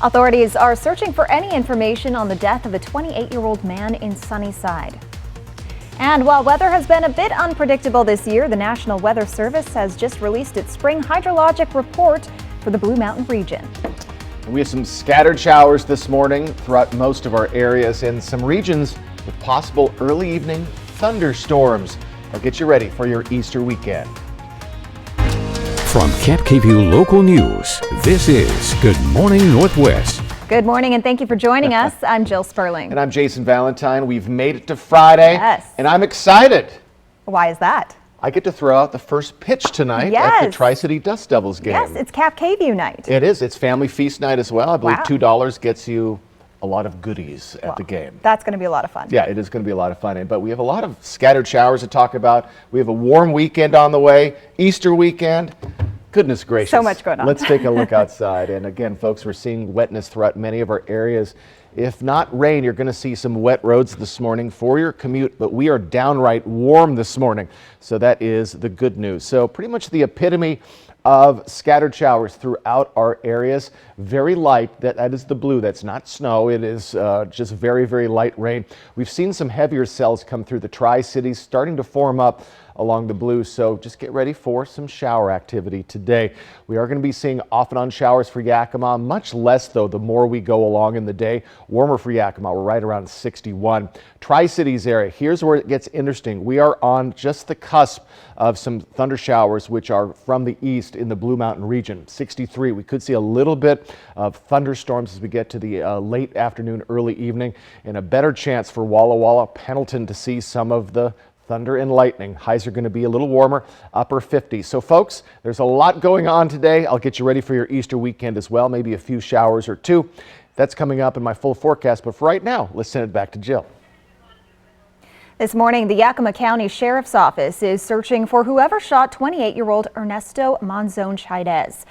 Authorities are searching for any information on the death of a 28-year-old man in Sunnyside. And while weather has been a bit unpredictable this year, the National Weather Service has just released its spring hydrologic report for the Blue Mountain region. We have some scattered showers this morning throughout most of our areas and some regions with possible early evening thunderstorms. I'll get you ready for your Easter weekend. From Camp KVUE Local News, this is Good Morning Northwest. Good morning and thank you for joining us. I'm Jill Sperling. And I'm Jason Valentine. We've made it to Friday. Yes. And I'm excited. Why is that? I get to throw out the first pitch tonight at the Tri-City Dust Devils game. Yes, it's Camp KVUE night. It is. It's family feast night as well. I believe Wow. $2 gets you a lot of goodies at the game. That's going to be a lot of fun. Yeah, it is going to be a lot of fun. But we have a lot of scattered showers to talk about. We have a warm weekend on the way, Easter weekend. Goodness gracious. So much going on. Let's take a look outside. And again, folks, we're seeing wetness throughout many of our areas. If not rain, you're going to see some wet roads this morning for your commute, but we are downright warm this morning. So that is the good news. So pretty much the epitome of scattered showers throughout our areas. Very light, that is the blue, that's not snow, it is just very, very light rain. We've seen some heavier cells come through the Tri-Cities starting to form up along the blue, so just get ready for some shower activity today. We are going to be seeing off and on showers for Yakima, much less though the more we go along in the day. Warmer for Yakima, we're right around 61. Tri-Cities area, here's where it gets interesting. We are on just the cusp of some thunder showers which are from the east in the Blue Mountain region. 63, we could see a little bit of thunderstorms as we get to the late afternoon, early evening, and a better chance for Walla Walla, Pendleton to see some of the thunder and lightning. Highs are going to be a little warmer, upper 50s. So folks, there's a lot going on today. I'll get you ready for your Easter weekend as well, maybe a few showers or two. That's coming up in my full forecast, but for right now, let's send it back to Jill. This morning, the Yakima County Sheriff's Office is searching for whoever shot 28-year-old Ernesto Monzon Chaidez.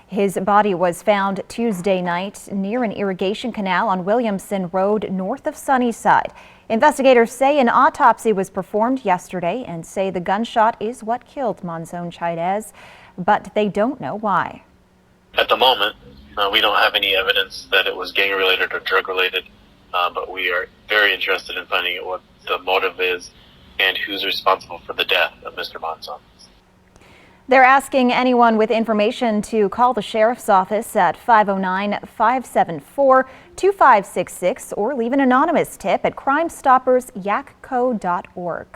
His body was found Tuesday night near an irrigation canal on Williamson Road north of Sunnyside. Investigators say an autopsy was performed yesterday and say the gunshot is what killed Monzon Chaidez, but they don't know why. At the moment, we don't have any evidence that it was gang-related or drug-related, but we are very interested in finding out what the motive is and who's responsible for the death of Mr. Monzon. They're asking anyone with information to call the Sheriff's Office at 509-574-2566 or leave an anonymous tip at crimestoppersyakco.org.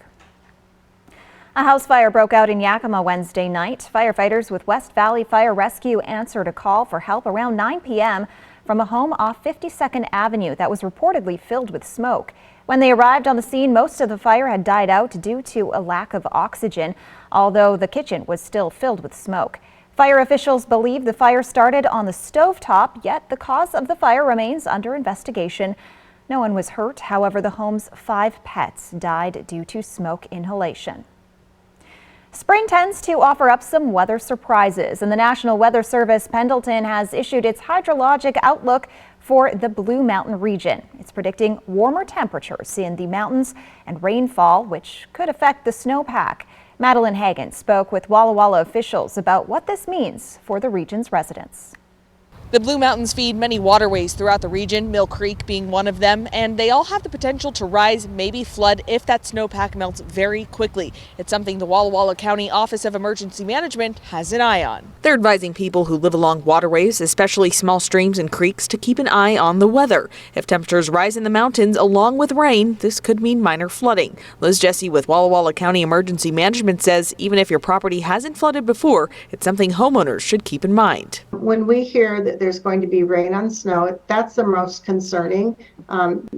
A house fire broke out in Yakima Wednesday night. Firefighters with West Valley Fire Rescue answered a call for help around 9 p.m. from a home off 52nd Avenue that was reportedly filled with smoke. When they arrived on the scene, most of the fire had died out due to a lack of oxygen, although the kitchen was still filled with smoke. Fire officials believe the fire started on the stovetop, yet the cause of the fire remains under investigation. No one was hurt. However, the home's 5 pets died due to smoke inhalation. Spring tends to offer up some weather surprises, and the National Weather Service Pendleton has issued its hydrologic outlook for the Blue Mountain region. It's predicting warmer temperatures in the mountains and rainfall, which could affect the snowpack. Madeline Hagan spoke with Walla Walla officials about what this means for the region's residents. The Blue Mountains feed many waterways throughout the region, Mill Creek being one of them, and they all have the potential to rise, maybe flood, if that snowpack melts very quickly. It's something the Walla Walla County Office of Emergency Management has an eye on. They're advising people who live along waterways, especially small streams and creeks, to keep an eye on the weather. If temperatures rise in the mountains along with rain, this could mean minor flooding. Liz Jesse with Walla Walla County Emergency Management says even if your property hasn't flooded before, it's something homeowners should keep in mind. When we hear that there's going to be rain on snow, that's the most concerning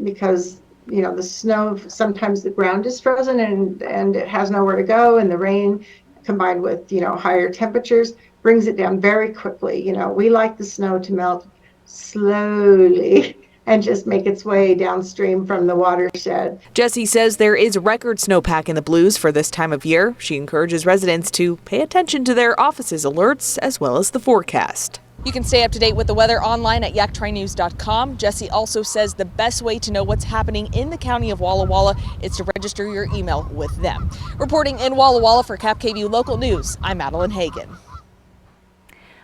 because, you know, the snow, sometimes the ground is frozen and it has nowhere to go, and the rain combined with, you know, higher temperatures brings it down very quickly. You know, we like the snow to melt slowly and just make its way downstream from the watershed. Jessie says there is record snowpack in the Blues for this time of year. She encourages residents to pay attention to their office's alerts as well as the forecast. You can stay up to date with the weather online at yaktrinews.com. Jessie also says the best way to know what's happening in the county of Walla Walla is to register your email with them. Reporting in Walla Walla for Cap KVUE Local News, I'm Madeline Hagan.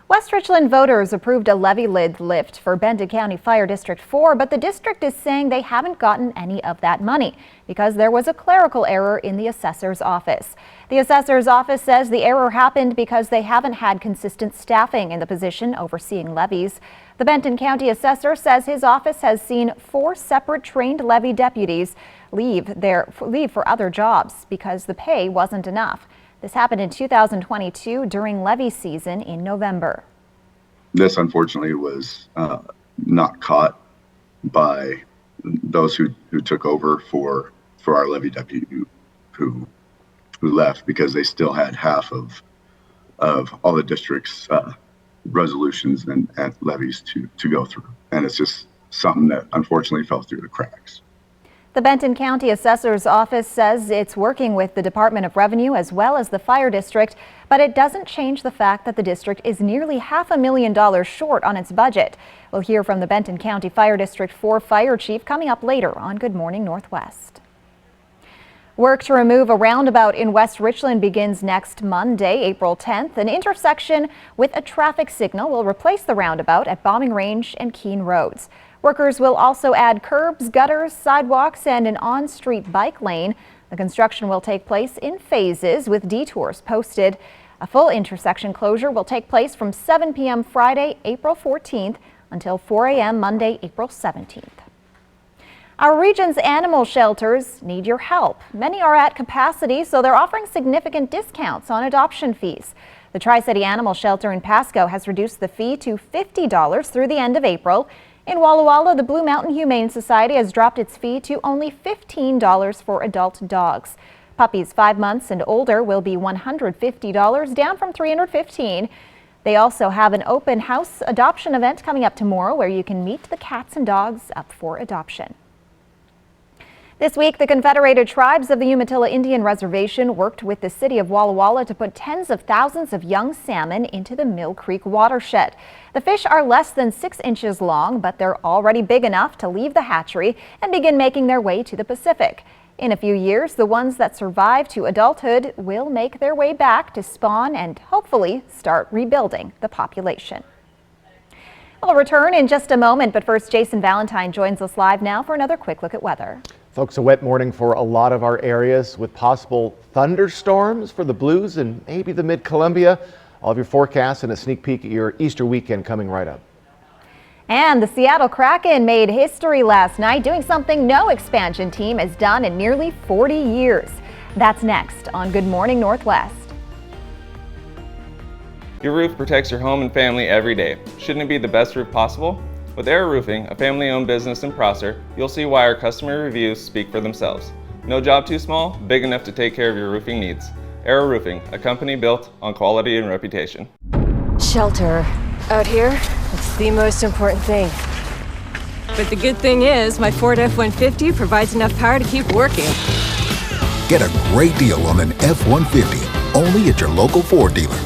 West Richland voters approved a levy lid lift for Benton County Fire District 4, but the district is saying they haven't gotten any of that money because there was a clerical error in the assessor's office. The assessor's office says the error happened because they haven't had consistent staffing in the position overseeing levies. The Benton County assessor says his office has seen 4 separate trained levy deputies leave for other jobs because the pay wasn't enough. This happened in 2022 during levy season in November. This unfortunately was not caught by those who took over for our levy deputy who left, because they still had half of all the district's resolutions and levies to go through. And it's just something that unfortunately fell through the cracks. The Benton County Assessor's Office says it's working with the Department of Revenue as well as the Fire District, but it doesn't change the fact that the district is nearly $500,000 short on its budget. We'll hear from the Benton County Fire District 4 Fire Chief coming up later on Good Morning Northwest. Work to remove a roundabout in West Richland begins next Monday, April 10th. An intersection with a traffic signal will replace the roundabout at Bombing Range and Keene Roads. Workers will also add curbs, gutters, sidewalks, and an on-street bike lane. The construction will take place in phases with detours posted. A full intersection closure will take place from 7 p.m. Friday, April 14th until 4 a.m. Monday, April 17th. Our region's animal shelters need your help. Many are at capacity, so they're offering significant discounts on adoption fees. The Tri-City Animal Shelter in Pasco has reduced the fee to $50 through the end of April. In Walla Walla, the Blue Mountain Humane Society has dropped its fee to only $15 for adult dogs. Puppies 5 months and older will be $150, down from $315. They also have an open house adoption event coming up tomorrow where you can meet the cats and dogs up for adoption. This week, the Confederated Tribes of the Umatilla Indian Reservation worked with the city of Walla Walla to put tens of thousands of young salmon into the Mill Creek watershed. The fish are less than 6 inches long, but they're already big enough to leave the hatchery and begin making their way to the Pacific. In a few years, the ones that survive to adulthood will make their way back to spawn and hopefully start rebuilding the population. We'll return in just a moment, but first, Jason Valentine joins us live now for another quick look at weather. Folks, a wet morning for a lot of our areas with possible thunderstorms for the Blues and maybe the Mid-Columbia. All of your forecasts and a sneak peek at your Easter weekend coming right up. And the Seattle Kraken made history last night, doing something no expansion team has done in nearly 40 years. That's next on Good Morning Northwest. Your roof protects your home and family every day. Shouldn't it be the best roof possible? With Era Roofing, a family-owned business in Prosser, you'll see why our customer reviews speak for themselves. No job too small, big enough to take care of your roofing needs. Era Roofing, a company built on quality and reputation. Shelter. Out here, it's the most important thing. But the good thing is, my Ford F-150 provides enough power to keep working. Get a great deal on an F-150, only at your local Ford dealer.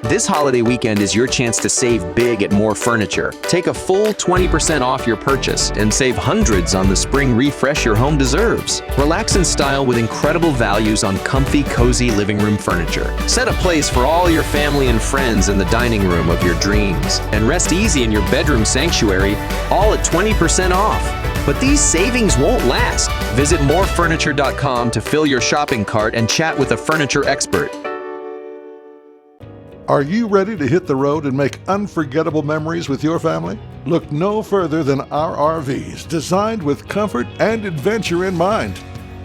This holiday weekend is your chance to save big at More Furniture. Take a full 20% off your purchase and save hundreds on the spring refresh your home deserves. Relax in style with incredible values on comfy, cozy living room furniture. Set a place for all your family and friends in the dining room of your dreams. And rest easy in your bedroom sanctuary, all at 20% off. But these savings won't last. Visit morefurniture.com to fill your shopping cart and chat with a furniture expert. Are you ready to hit the road and make unforgettable memories with your family? Look no further than our RVs, designed with comfort and adventure in mind.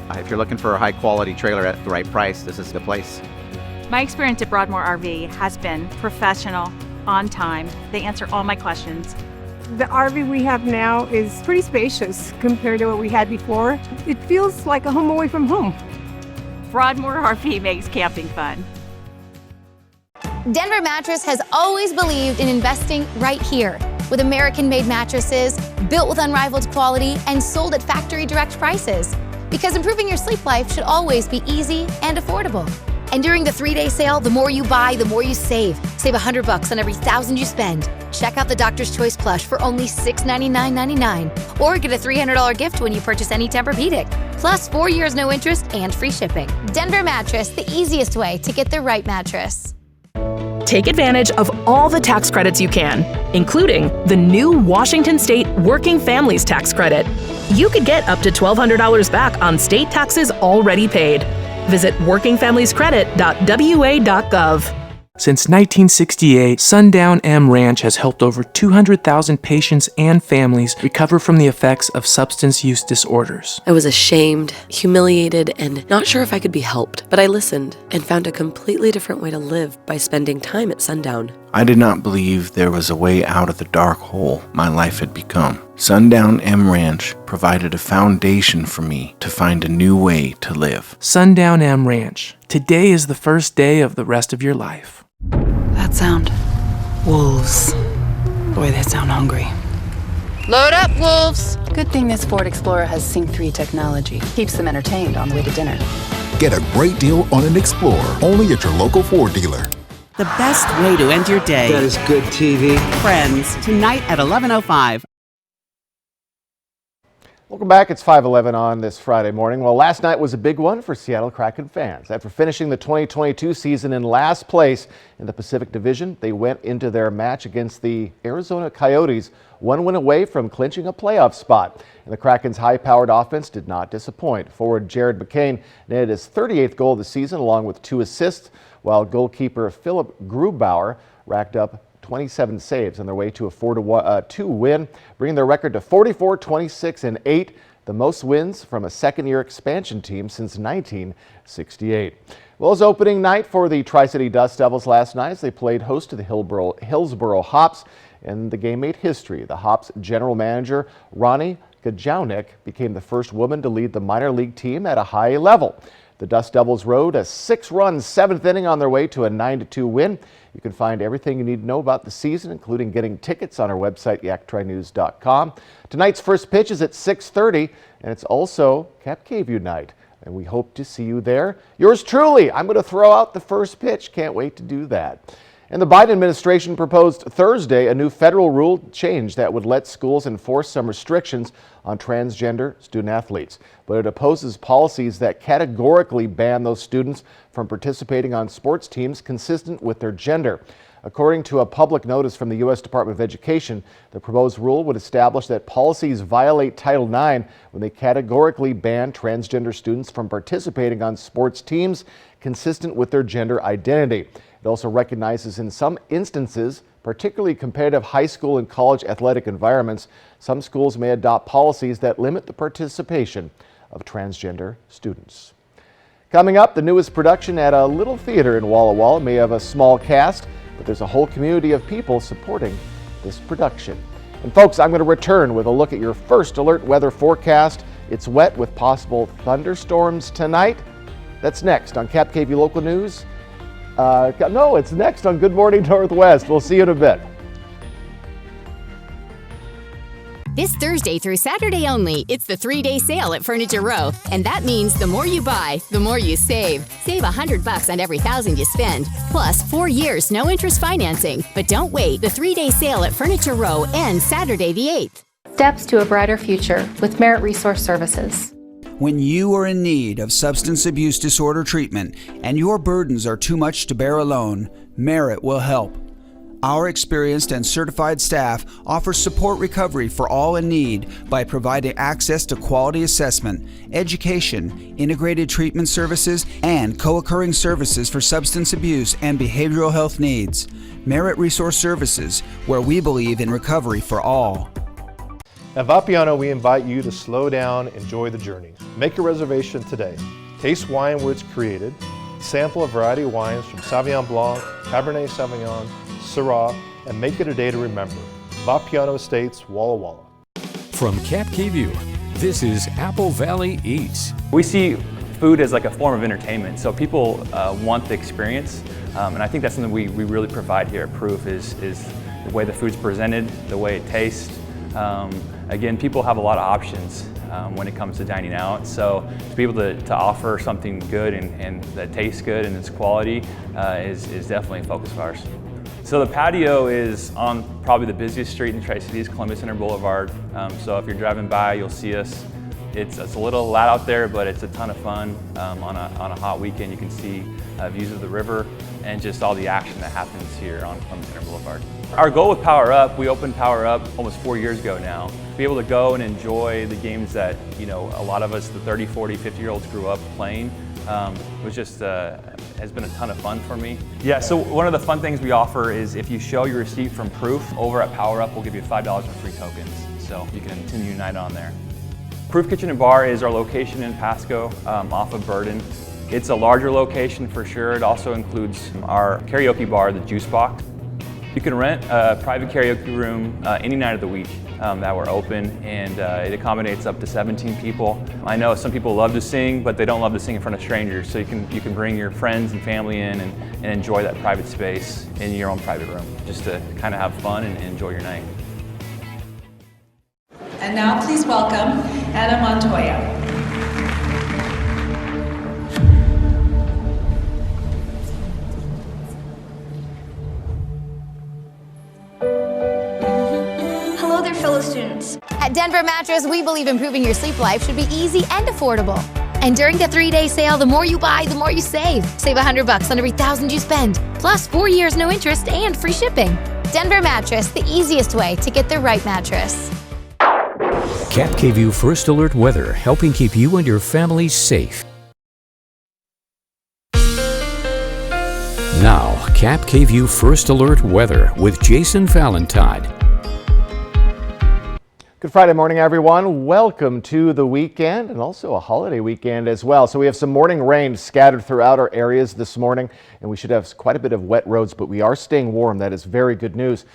If you're looking for a high-quality trailer at the right price, this is the place. My experience at Broadmoor RV has been professional, on time. They answer all my questions. The RV we have now is pretty spacious compared to what we had before. It feels like a home away from home. Broadmoor RV makes camping fun. Denver Mattress has always believed in investing right here with American-made mattresses built with unrivaled quality and sold at factory direct prices. Because improving your sleep life should always be easy and affordable. And during the 3-day sale, the more you buy, the more you save. Save $100 on every $1,000 you spend. Check out the Doctor's Choice plush for only $699.99. Or get a $300 gift when you purchase any Tempur-Pedic. Plus 4 years no interest and free shipping. Denver Mattress, the easiest way to get the right mattress. Take advantage of all the tax credits you can, including the new Washington State Working Families Tax Credit. You could get up to $1,200 back on state taxes already paid. Visit workingfamiliescredit.wa.gov. Since 1968, Sundown M Ranch has helped over 200,000 patients and families recover from the effects of substance use disorders. I was ashamed, humiliated, and not sure if I could be helped, but I listened and found a completely different way to live by spending time at Sundown. I did not believe there was a way out of the dark hole my life had become. Sundown M Ranch provided a foundation for me to find a new way to live. Sundown M Ranch. Today is the first day of the rest of your life. That sound. Wolves. Boy, they sound hungry. Load up, wolves! Good thing this Ford Explorer has Sync 3 technology. Keeps them entertained on the way to dinner. Get a great deal on an Explorer, only at your local Ford dealer. The best way to end your day. That is good TV. Friends, tonight at 11:05. Welcome back. It's 5:11 on this Friday morning. Well, last night was a big one for Seattle Kraken fans. After finishing the 2022 season in last place in the Pacific Division, they went into their match against the Arizona Coyotes, one win away from clinching a playoff spot. And the Kraken's high-powered offense did not disappoint. Forward Jared McCain netted his 38th goal of the season along with 2 assists, while goalkeeper Philip Grubauer racked up 27 saves on their way to a 4-2 win, bringing their record to 44, 26, and 8, the most wins from a second-year expansion team since 1968. Well, it was opening night for the Tri-City Dust Devils last night as they played host to the Hillsboro Hops, and the game made history. The Hops general manager, Ronnie Kajaunik, became the first woman to lead the minor league team at a high level. The Dust Devils rode a 6-run 7th inning on their way to a 9-2 win. You can find everything you need to know about the season, including getting tickets on our website, yaktrinews.com. Tonight's first pitch is at 6:30, and it's also Cap Cave View night, and we hope to see you there. Yours truly, I'm going to throw out the first pitch. Can't wait to do that. And the Biden administration proposed Thursday a new federal rule change that would let schools enforce some restrictions on transgender student athletes. But it opposes policies that categorically ban those students from participating on sports teams consistent with their gender. According to a public notice from the U.S. Department of Education, the proposed rule would establish that policies violate Title IX when they categorically ban transgender students from participating on sports teams consistent with their gender identity. It also recognizes in some instances, particularly competitive high school and college athletic environments, some schools may adopt policies that limit the participation of transgender students. Coming up, the newest production at a little theater in Walla Walla may have a small cast, but there's a whole community of people supporting this production. And folks, I'm going to return with a look at your first alert weather forecast. It's wet with possible thunderstorms tonight. That's next on Cap KV Local News. No, it's next on Good Morning Northwest. We'll see you in a bit. This Thursday through Saturday only, it's the 3-day sale at Furniture Row. And that means the more you buy, the more you save. Save $100 on every $1,000 you spend. Plus 4 years, no interest financing. But don't wait. The 3-day sale at Furniture Row ends Saturday the 8th. Steps to a brighter future with Merit Resource Services. When you are in need of substance abuse disorder treatment and your burdens are too much to bear alone, Merit will help. Our experienced and certified staff offers support recovery for all in need by providing access to quality assessment, education, integrated treatment services, and co-occurring services for substance abuse and behavioral health needs. Merit Resource Services, where we believe in recovery for all. At Vapiano, we invite you to slow down, enjoy the journey. Make a reservation today. Taste wine where it's created. Sample a variety of wines from Sauvignon Blanc, Cabernet Sauvignon, Syrah, and make it a day to remember. Vapiano Estates, Walla Walla. From Cap Cave View, this is Apple Valley Eats. We see food as like a form of entertainment, so people want the experience, and I think that's something we really provide here at Proof is the way the food's presented, the way it tastes. Again, people have a lot of options when it comes to dining out, so to be able to offer something good and that tastes good and it's quality is definitely a focus of ours. So the patio is on probably the busiest street in Tri-Cities, Columbus Center Boulevard. So if you're driving by, you'll see us. It's a little loud out there, but it's a ton of fun. On a hot weekend, you can see views of the river. and just all the action that happens here on Columbus Center Boulevard. Our goal with Power Up, we opened Power Up almost 4 years ago now. To be able to go and enjoy the games that, you know, a lot of us, the 30, 40, 50-year-olds grew up playing, was just, has been a ton of fun for me. Yeah, so one of the fun things we offer is if you show your receipt from Proof, over at Power Up, we'll give you $5 in free tokens. So you can continue your night on there. Proof Kitchen and Bar is our location in Pasco, off of Burden. It's a larger location for sure. It also includes our karaoke bar, the Juice Box. You can rent a private karaoke room any night of the week that we're open, and it accommodates up to 17 people. I know some people love to sing, but they don't love to sing in front of strangers, so you can bring your friends and family in and enjoy that private space in your own private room, just to kind of have fun and enjoy your night. And now please welcome Anna Montoya. Hello there, fellow students. At Denver Mattress, we believe improving your sleep life should be easy and affordable. And during the 3-day sale, the more you buy, the more you save. Save $100 on every $1,000 you spend. Plus 4 years, no interest, and free shipping. Denver Mattress, the easiest way to get the right mattress. Cat KVUE First Alert Weather, helping keep you and your family safe. Now, Cat KVUE First Alert Weather with Jason Valentine. Good Friday morning, everyone. Welcome to the weekend and also a holiday weekend as well. So we have some morning rain scattered throughout our areas this morning, and we should have quite a bit of wet roads, but we are staying warm. That is very good news.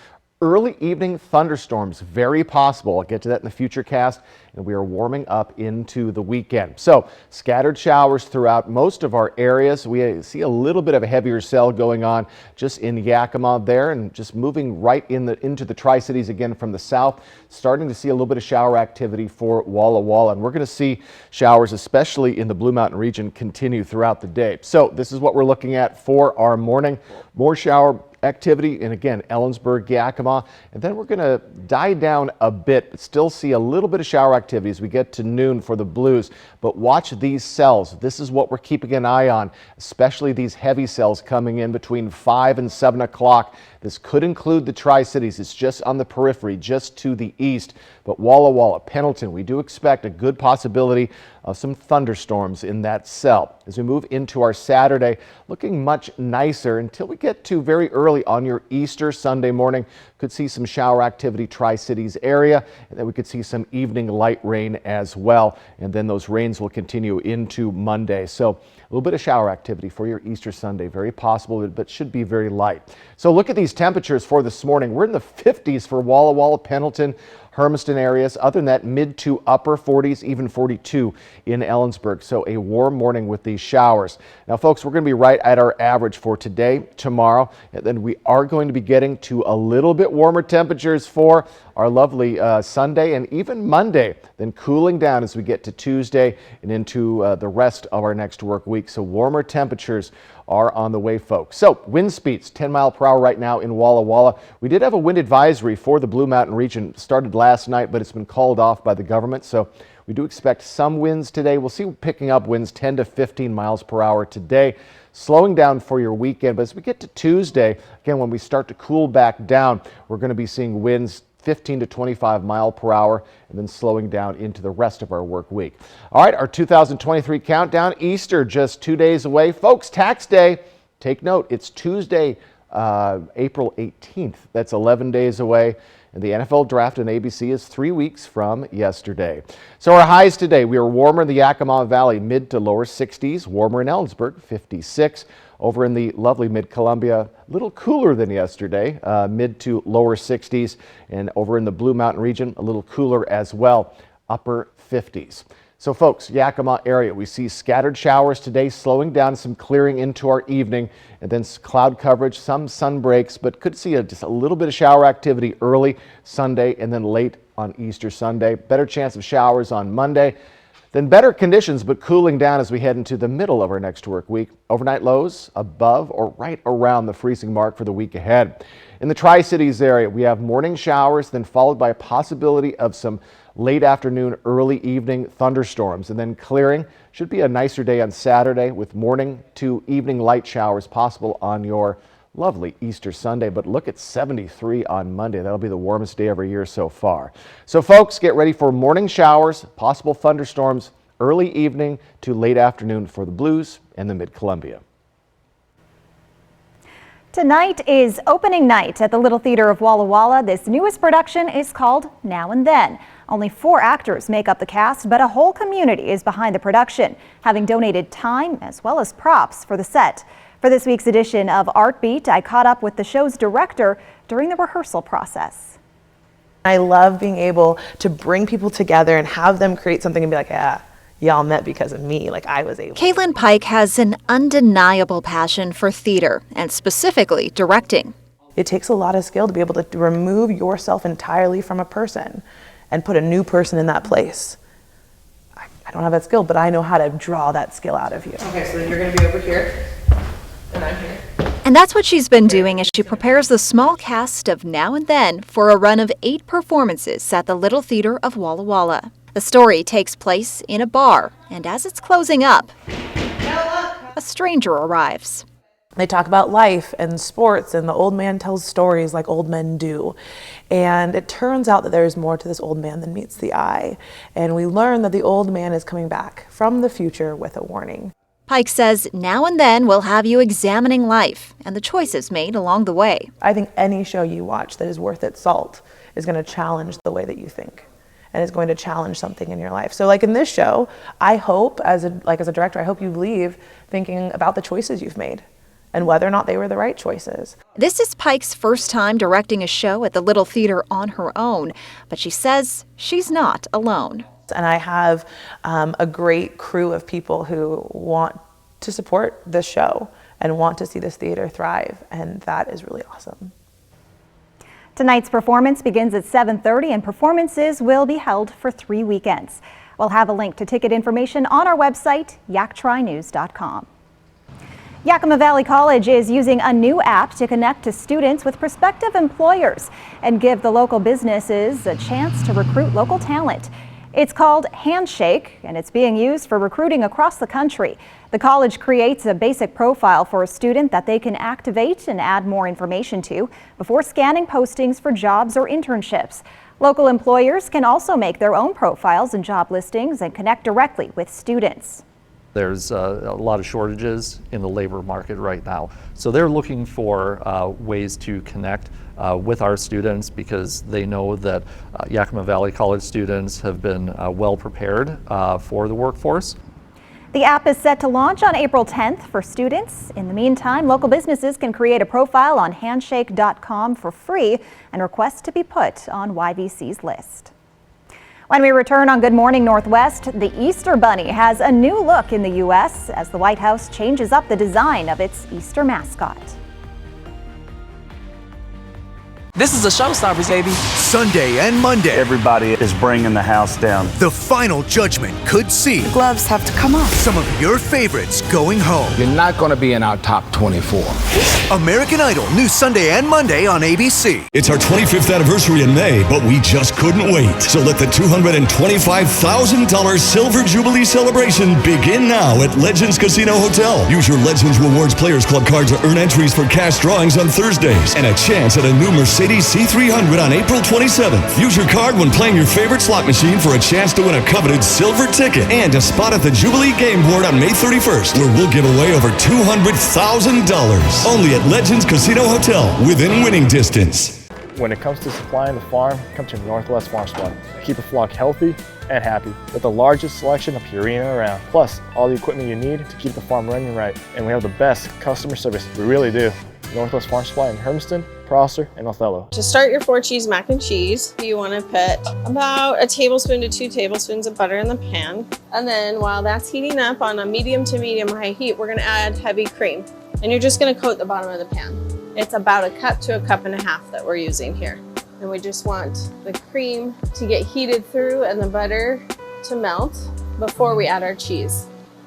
Early evening thunderstorms, very possible. I'll get to that in the future cast, and we are warming up into the weekend. So scattered showers throughout most of our areas. We see a little bit of a heavier cell going on just in Yakima there, and just moving right into the Tri-Cities again from the south. Starting to see a little bit of shower activity for Walla Walla, and we're going to see showers, especially in the Blue Mountain region, continue throughout the day. So this is what we're looking at for our morning. More shower activity, and again, Ellensburg, Yakima, and then we're going to die down a bit, but still see a little bit of shower activity as we get to noon for the Blues. But watch these cells. This is what we're keeping an eye on, especially these heavy cells coming in between 5 and 7 o'clock. This could include the Tri-Cities. It's just on the periphery, just to the east. But Walla Walla, Pendleton, we do expect a good possibility of some thunderstorms in that cell. As we move into our Saturday, looking much nicer until we get to very early on your Easter Sunday morning. Could see some shower activity Tri-Cities area, and then we could see some evening light rain as well. And then those rains will continue into Monday. So a little bit of shower activity for your Easter Sunday, very possible, but should be very light. So look at these temperatures for this morning. We're in the 50s for Walla Walla, Pendleton, Hermiston areas. Other than that, mid to upper 40s, even 42 in Ellensburg. So a warm morning with these showers. Now, folks, we're going to be right at our average for today, tomorrow, and then we are going to be getting to a little bit warmer temperatures for our lovely Sunday and even Monday, then cooling down as we get to Tuesday and into the rest of our next work week. So warmer temperatures are on the way, folks. So wind speeds 10 mile per hour right now in Walla Walla. We did have a wind advisory for the Blue Mountain region. Started last night, but it's been called off by the government. So we do expect some winds today. We'll see picking up winds 10 to 15 miles per hour today. Slowing down for your weekend. But as we get to Tuesday, again, when we start to cool back down, we're going to be seeing winds 15 to 25 mile per hour, and then slowing down into the rest of our work week. All right, our 2023 countdown, Easter just 2 days away. Folks, tax day, take note, it's Tuesday, April 18th. That's 11 days away. And the NFL draft on ABC is 3 weeks from yesterday. So our highs today, we are warmer in the Yakima Valley, mid to lower 60s, warmer in Ellensburg, 56. Over in the lovely mid-Columbia, a little cooler than yesterday, mid to lower 60s. And over in the Blue Mountain region, a little cooler as well, upper 50s. So folks, Yakima area, we see scattered showers today, slowing down, some clearing into our evening, and then cloud coverage, some sun breaks, but could see just a little bit of shower activity early Sunday and then late on Easter Sunday. Better chance of showers on Monday. Then better conditions, but cooling down as we head into the middle of our next work week. Overnight lows above or right around the freezing mark for the week ahead. In the Tri-Cities area, we have morning showers, then followed by a possibility of some late afternoon, early evening thunderstorms, and then clearing. Should be a nicer day on Saturday with morning to evening light showers possible on your lovely Easter Sunday. But look at 73 on Monday. That'll be the warmest day every year so far. So folks, get ready for morning showers, possible thunderstorms, early evening to late afternoon for the Blues and the Mid-Columbia. Tonight is opening night at the Little Theater of Walla Walla. This newest production is called Now and Then. Only 4 actors make up the cast, but a whole community is behind the production, having donated time as well as props for the set. For this week's edition of Art Beat, I caught up with the show's director during the rehearsal process. I love being able to bring people together and have them create something and be like, yeah, y'all met because of me, like I was able. Caitlin Pike has an undeniable passion for theater and specifically directing. It takes a lot of skill to be able to remove yourself entirely from a person and put a new person in that place. I don't have that skill, but I know how to draw that skill out of you. Okay, so then you're gonna be over here, and I'm here. And that's what she's been doing as she prepares the small cast of Now and Then for a run of 8 performances at the Little Theater of Walla Walla. The story takes place in a bar, and as it's closing up, a stranger arrives. They talk about life and sports, and the old man tells stories like old men do. And it turns out that there's more to this old man than meets the eye. And we learn that the old man is coming back from the future with a warning. Pike says Now and Then will have you examining life and the choices made along the way. I think any show you watch that is worth its salt is going to challenge the way that you think, and is going to challenge something in your life. So like in this show, I hope as a director, I hope you leave thinking about the choices you've made and whether or not they were the right choices. This is Pike's first time directing a show at the Little Theater on her own, but she says she's not alone. And I have a great crew of people who want to support this show and want to see this theater thrive, and that is really awesome. Tonight's performance begins at 7:30 and performances will be held for 3 weekends. We'll have a link to ticket information on our website, yaktrinews.com. Yakima Valley College is using a new app to connect to students with prospective employers and give the local businesses a chance to recruit local talent. It's called Handshake, and it's being used for recruiting across the country. The college creates a basic profile for a student that they can activate and add more information to before scanning postings for jobs or internships. Local employers can also make their own profiles and job listings and connect directly with students. There's a lot of shortages in the labor market right now. So they're looking for ways to connect with our students because they know that Yakima Valley College students have been well prepared for the workforce. The app is set to launch on April 10th for students. In the meantime, local businesses can create a profile on handshake.com for free and request to be put on YVC's list. When we return on Good Morning Northwest, the Easter Bunny has a new look in the U.S. as the White House changes up the design of its Easter mascot. This is a Showstoppers, baby. Sunday and Monday. Everybody is bringing the house down. The final judgment could see The gloves have to come off. some of your favorites going home. You're not going to be in our top 24. American Idol, new Sunday and Monday on ABC. It's our 25th anniversary in May, but we just couldn't wait. So let the $225,000 Silver Jubilee celebration begin now at Legends Casino Hotel. Use your Legends Rewards Players Club card to earn entries for cash drawings on Thursdays and a chance at a new Mercedes C300 on April 27th. Use your card when playing your favorite slot machine for a chance to win a coveted silver ticket and a spot at the Jubilee Game Board on May 31st, where we'll give away over $200,000. Only at Legends Casino Hotel, within winning distance. When it comes to supplying the farm, come to Northwest Farm Supply. Keep a flock healthy and happy with the largest selection of Purina around. Plus, all the equipment you need to keep the farm running right. And we have the best customer service. We really do. Northwest Farm Supply in Hermiston, Prosser, and Othello. To start your 4-cheese mac and cheese, you want to put about a tablespoon to 2 tablespoons of butter in the pan. And then while that's heating up on a medium to medium high heat, we're going to add heavy cream. And you're just going to coat the bottom of the pan. It's about a cup to a cup and a half that we're using here. And we just want the cream to get heated through and the butter to melt before we add our cheese.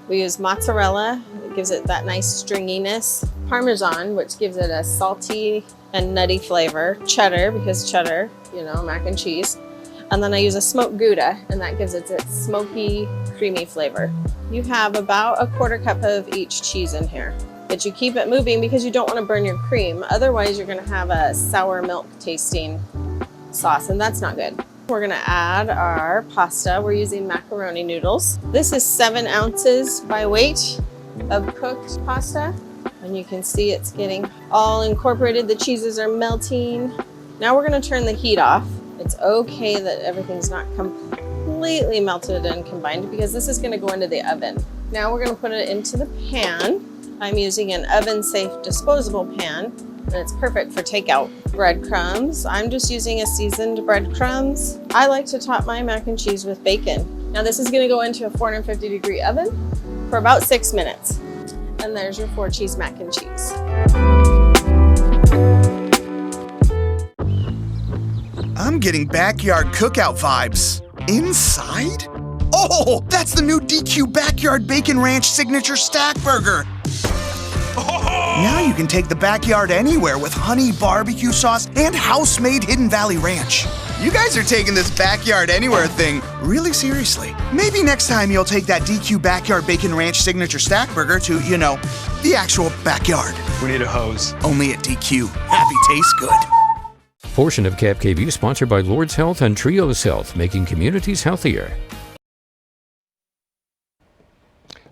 We use mozzarella, it gives it that nice stringiness. Parmesan, which gives it a salty and nutty flavor. Cheddar, because cheddar, you know, mac and cheese. And then I use a smoked Gouda, and that gives it its smoky, creamy flavor. You have about a 1/4 cup of each cheese in here. But you keep it moving because you don't want to burn your cream. Otherwise, you're going to have a sour milk tasting sauce, and that's not good. We're going to add our pasta. We're using macaroni noodles. This is 7 ounces by weight of cooked pasta. And you can see it's getting all incorporated. The cheeses are melting. Now we're going to turn the heat off. It's okay that everything's not completely melted and combined because this is going to go into the oven. Now we're going to put it into the pan. I'm using an oven-safe disposable pan, and it's perfect for takeout. Breadcrumbs. I'm just using a seasoned breadcrumbs. I like to top my mac and cheese with bacon. Now this is going to go into a 450-degree oven for about 6 minutes. And there's your 4-cheese mac and cheese. I'm getting backyard cookout vibes. Inside? Oh, that's the new DQ Backyard Bacon Ranch Signature Stack Burger. Now you can take the backyard anywhere with honey barbecue sauce and house-made Hidden Valley Ranch. You guys are taking this backyard anywhere thing really seriously. Maybe next time you'll take that DQ Backyard Bacon Ranch Signature Stack Burger to, you know, the actual backyard. We need a hose. Only at DQ. Happy tastes good. Portion of Cap KVU sponsored by Lord's Health and Trios Health, making communities healthier.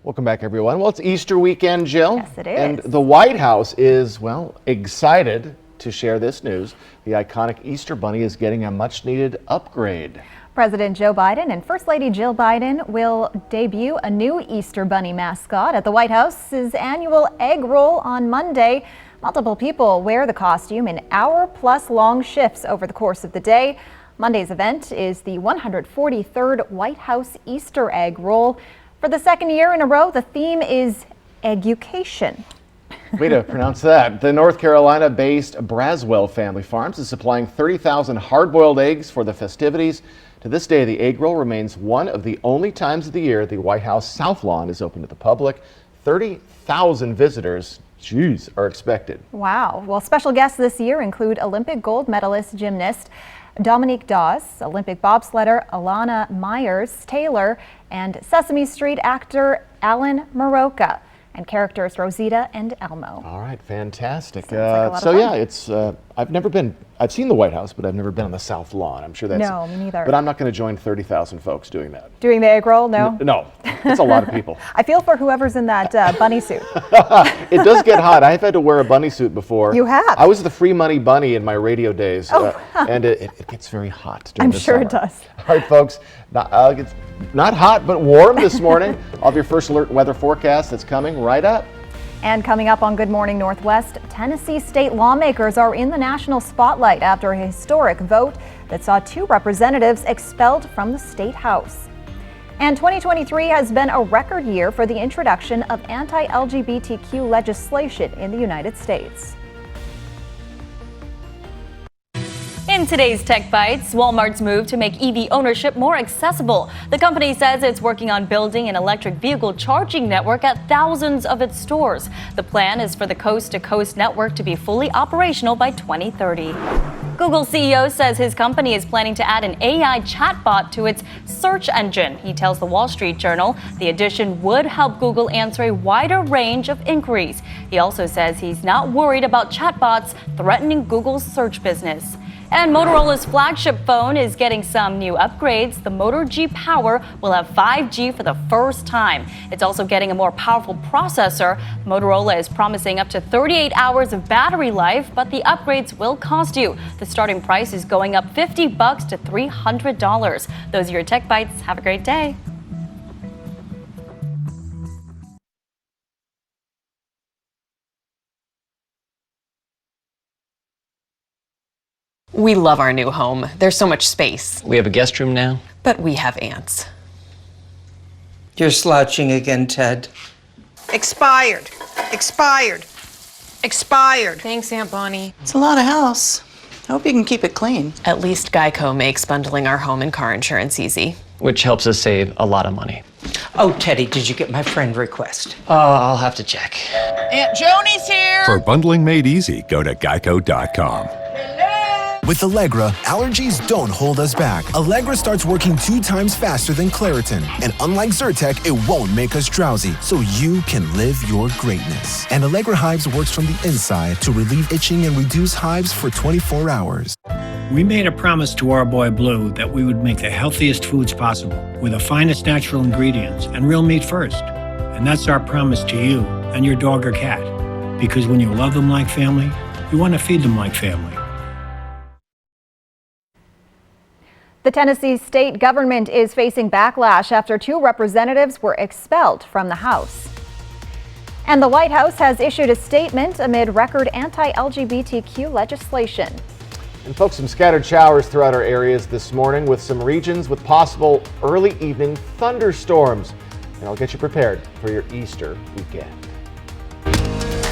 Welcome back, everyone. Well, it's Easter weekend, Jill. Yes, it is. And the White House is, well, excited to share this news. The iconic Easter Bunny is getting a much-needed upgrade. President Joe Biden and First Lady Jill Biden will debut a new Easter Bunny mascot at the White House's annual egg roll on Monday. Multiple people wear the costume in hour-plus long shifts over the course of the day. Monday's event is the 143rd White House Easter egg roll. For the second year in a row, the theme is education. Way to pronounce that. The North Carolina-based Braswell Family Farms is supplying 30,000 hard-boiled eggs for the festivities. To this day, the egg roll remains one of the only times of the year the White House South Lawn is open to the public. 30,000 visitors, are expected. Wow. Well, special guests this year include Olympic gold medalist gymnast Dominique Dawes, Olympic bobsledder Alana Myers-Taylor, and Sesame Street actor Alan Maroka, and characters Rosita and Elmo. All right, fantastic. It's I've seen the White House, but I've never been on the South Lawn. I'm sure that's... No, me neither. But I'm not going to join 30,000 folks doing that. Doing the egg roll? No? No, it's a lot of people. I feel for whoever's in that bunny suit. It does get hot. I've had to wear a bunny suit before. You have? I was the free money bunny in my radio days, and it gets very hot during the summer. I'm sure it does. All right, folks, it's not hot, but warm this morning. I'll have your first alert weather forecast that's coming right up. And coming up on Good Morning Northwest, Tennessee state lawmakers are in the national spotlight after a historic vote that saw 2 representatives expelled from the state house. And 2023 has been a record year for the introduction of anti-LGBTQ legislation in the United States. In today's Tech Bites, Walmart's move to make EV ownership more accessible. The company says it's working on building an electric vehicle charging network at thousands of its stores. The plan is for the coast-to-coast network to be fully operational by 2030. Google CEO says his company is planning to add an AI chatbot to its search engine. He tells the Wall Street Journal the addition would help Google answer a wider range of inquiries. He also says he's not worried about chatbots threatening Google's search business. And Motorola's flagship phone is getting some new upgrades. The Moto G Power will have 5G for the first time. It's also getting a more powerful processor. Motorola is promising up to 38 hours of battery life, but the upgrades will cost you. The starting price is going up $50 to $300. Those are your Tech Bites. Have a great day. We love our new home. There's so much space. We have a guest room now. But we have ants. You're slouching again, Ted. Expired. Expired. Expired. Thanks, Aunt Bonnie. It's a lot of house. I hope you can keep it clean. At least Geico makes bundling our home and car insurance easy. Which helps us save a lot of money. Oh, Teddy, did you get my friend request? I'll have to check. Aunt Joni's here. For bundling made easy, go to geico.com. With Allegra, allergies don't hold us back. Allegra starts working 2 times faster than Claritin. And unlike Zyrtec, it won't make us drowsy, so you can live your greatness. And Allegra Hives works from the inside to relieve itching and reduce hives for 24 hours. We made a promise to our boy Blue that we would make the healthiest foods possible with the finest natural ingredients and real meat first. And that's our promise to you and your dog or cat. Because when you love them like family, you want to feed them like family. The Tennessee state government is facing backlash after 2 representatives were expelled from the House. And the White House has issued a statement amid record anti-LGBTQ legislation. And folks, some scattered showers throughout our areas this morning with some regions with possible early evening thunderstorms. And I'll get you prepared for your Easter weekend.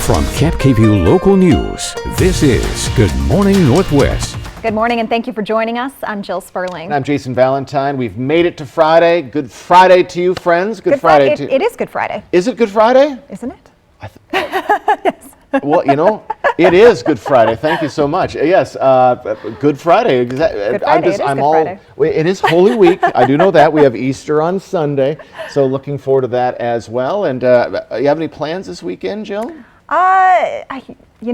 From Camp KVUE Local News, this is Good Morning Northwest. Good morning and thank you for joining us. I'm Jill Sperling. And I'm Jason Valentine. We've made it to Friday. Good Friday to you, friends. Good Friday to you. It is Good Friday. Is it Good Friday? Isn't it? Yes. Well, you know, it is Good Friday. Thank you so much. Yes, Good Friday. Good Friday. Friday. It is Holy Week. I do know that. We have Easter on Sunday, so looking forward to that as well. And you have any plans this weekend, Jill?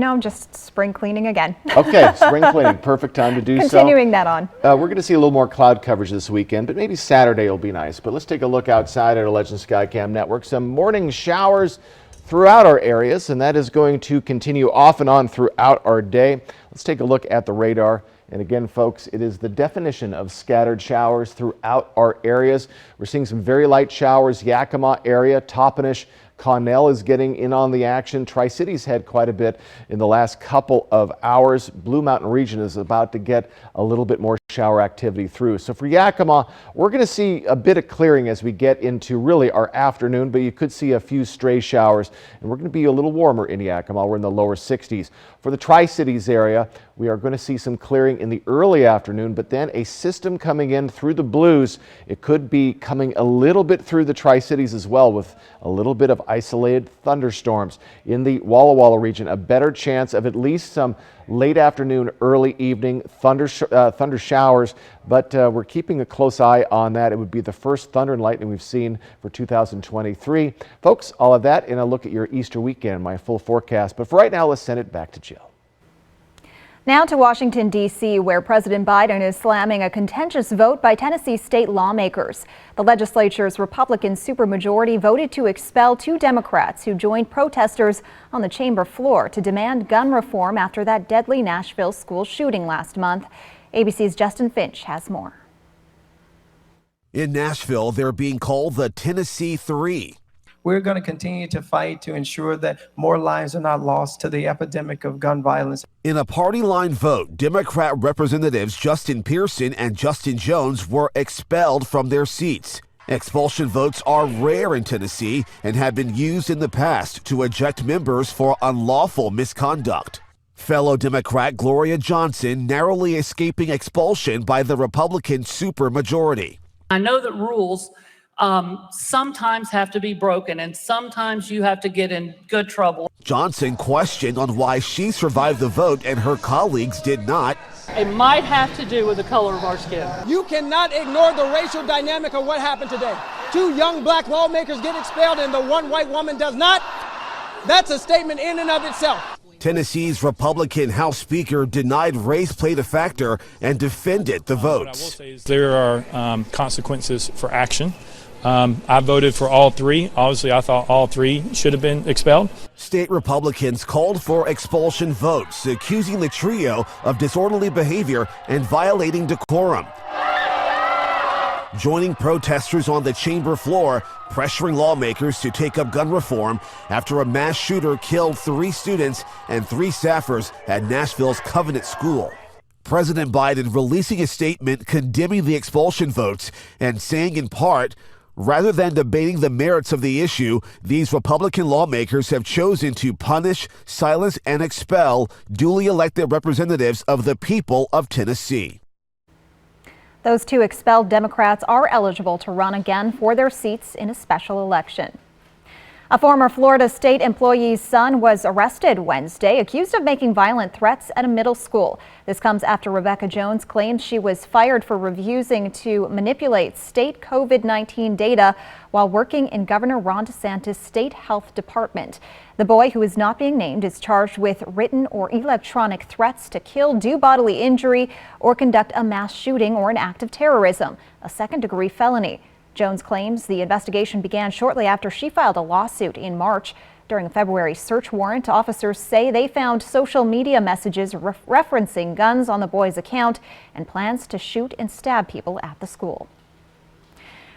I'm just spring cleaning again. Okay, spring cleaning. Perfect time to do so. Continuing that on. We're going to see a little more cloud coverage this weekend, but maybe Saturday will be nice. But let's take a look outside at our Legend Skycam network. Some morning showers throughout our areas, and that is going to continue off and on throughout our day. Let's take a look at the radar. And again, folks, it is the definition of scattered showers throughout our areas. We're seeing some very light showers, Yakima area, Toppenish, Connell is getting in on the action. Tri-Cities had quite a bit in the last couple of hours. Blue Mountain region is about to get a little bit more shower activity through. So for Yakima, we're going to see a bit of clearing as we get into really our afternoon, but you could see a few stray showers, and we're going to be a little warmer in Yakima. We're in the lower 60s. For the Tri-Cities area, we are going to see some clearing in the early afternoon, but then a system coming in through the Blues. It could be coming a little bit through the Tri-Cities as well with a little bit of isolated thunderstorms. In the Walla Walla region, a better chance of at least some late afternoon, early evening thunder showers, but we're keeping a close eye on that. It would be the first thunder and lightning we've seen for 2023. Folks, all of that in a look at your Easter weekend, my full forecast. But for right now, let's send it back to Jill. Now to Washington, D.C., where President Biden is slamming a contentious vote by Tennessee state lawmakers. The legislature's Republican supermajority voted to expel 2 Democrats who joined protesters on the chamber floor to demand gun reform after that deadly Nashville school shooting last month. ABC's Justin Finch has more. In Nashville, they're being called the Tennessee Three. We're going to continue to fight to ensure that more lives are not lost to the epidemic of gun violence. In a party line vote, Democrat Representatives Justin Pearson and Justin Jones were expelled from their seats. Expulsion votes are rare in Tennessee and have been used in the past to eject members for unlawful misconduct. Fellow Democrat Gloria Johnson narrowly escaping expulsion by the Republican supermajority. I know that rules sometimes have to be broken, and sometimes you have to get in good trouble. Johnson questioned on why she survived the vote and her colleagues did not. It might have to do with the color of our skin. You cannot ignore the racial dynamic of what happened today. 2 young black lawmakers get expelled and the 1 white woman does not. That's a statement in and of itself. Tennessee's Republican House Speaker denied race played a factor and defended the votes. There are consequences for action. I voted for all 3. Obviously, I thought all 3 should have been expelled. State Republicans called for expulsion votes, accusing the trio of disorderly behavior and violating decorum. Joining protesters on the chamber floor, pressuring lawmakers to take up gun reform after a mass shooter killed 3 students and 3 staffers at Nashville's Covenant School. President Biden releasing a statement condemning the expulsion votes and saying in part, rather than debating the merits of the issue, these Republican lawmakers have chosen to punish, silence, and expel duly elected representatives of the people of Tennessee. Those 2 expelled Democrats are eligible to run again for their seats in a special election. A former Florida State employee's son was arrested Wednesday, accused of making violent threats at a middle school. This comes after Rebecca Jones claims she was fired for refusing to manipulate state COVID-19 data while working in Governor Ron DeSantis' state health department. The boy, who is not being named, is charged with written or electronic threats to kill, do bodily injury, or conduct a mass shooting or an act of terrorism, a second-degree felony. Jones claims the investigation began shortly after she filed a lawsuit in March. During a February search warrant, officers say they found social media messages referencing guns on the boy's account and plans to shoot and stab people at the school.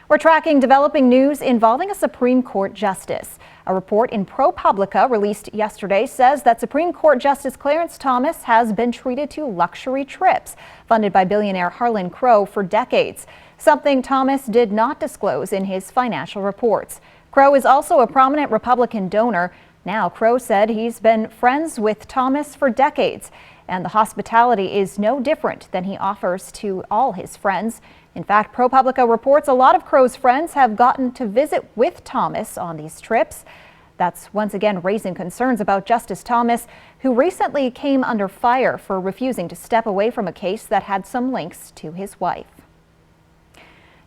We're tracking developing news involving a Supreme Court justice. A report in ProPublica released yesterday says that Supreme Court Justice Clarence Thomas has been treated to luxury trips funded by billionaire Harlan Crow for decades, something Thomas did not disclose in his financial reports. Crow is also a prominent Republican donor. Now, Crow said he's been friends with Thomas for decades, and the hospitality is no different than he offers to all his friends. In fact, ProPublica reports a lot of Crow's friends have gotten to visit with Thomas on these trips. That's once again raising concerns about Justice Thomas, who recently came under fire for refusing to step away from a case that had some links to his wife.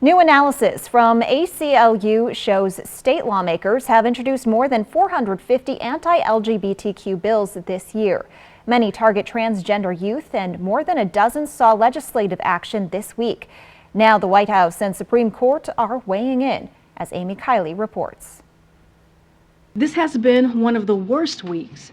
New analysis from ACLU shows state lawmakers have introduced more than 450 anti-LGBTQ bills this year. Many target transgender youth, and more than a dozen saw legislative action this week. Now the White House and Supreme Court are weighing in, as Amy Kiley reports. This has been one of the worst weeks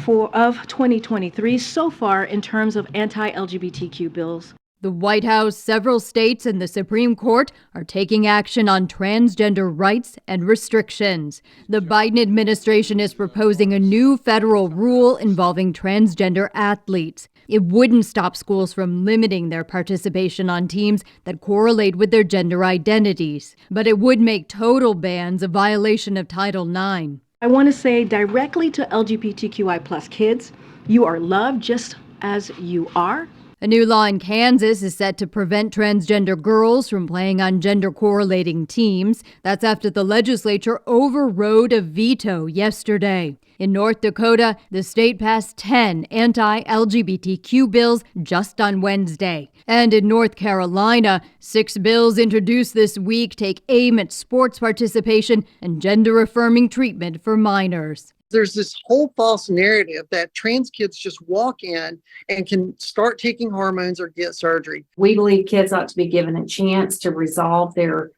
of 2023 so far in terms of anti-LGBTQ bills. The White House, several states, and the Supreme Court are taking action on transgender rights and restrictions. The Biden administration is proposing a new federal rule involving transgender athletes. It wouldn't stop schools from limiting their participation on teams that correlate with their gender identities, but it would make total bans a violation of Title IX. I want to say directly to LGBTQI+ kids, you are loved just as you are. A new law in Kansas is set to prevent transgender girls from playing on gender-correlating teams. That's after the legislature overrode a veto yesterday. In North Dakota, the state passed 10 anti-LGBTQ bills just on Wednesday. And in North Carolina, 6 bills introduced this week take aim at sports participation and gender-affirming treatment for minors. There's this whole false narrative that trans kids just walk in and can start taking hormones or get surgery. We believe kids ought to be given a chance to resolve their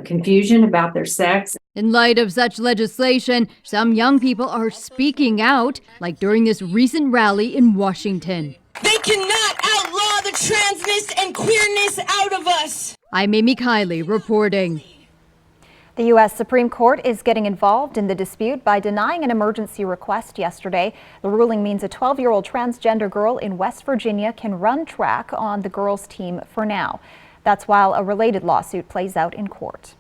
confusion about their sex. In light of such legislation, some young people are speaking out, like during this recent rally in Washington. They cannot outlaw the transness and queerness out of us. I'm Amy Kiley reporting. The U.S. Supreme Court is getting involved in the dispute by denying an emergency request yesterday. The ruling means a 12-year-old transgender girl in West Virginia can run track on the girls' team for now. That's while a related lawsuit plays out in court.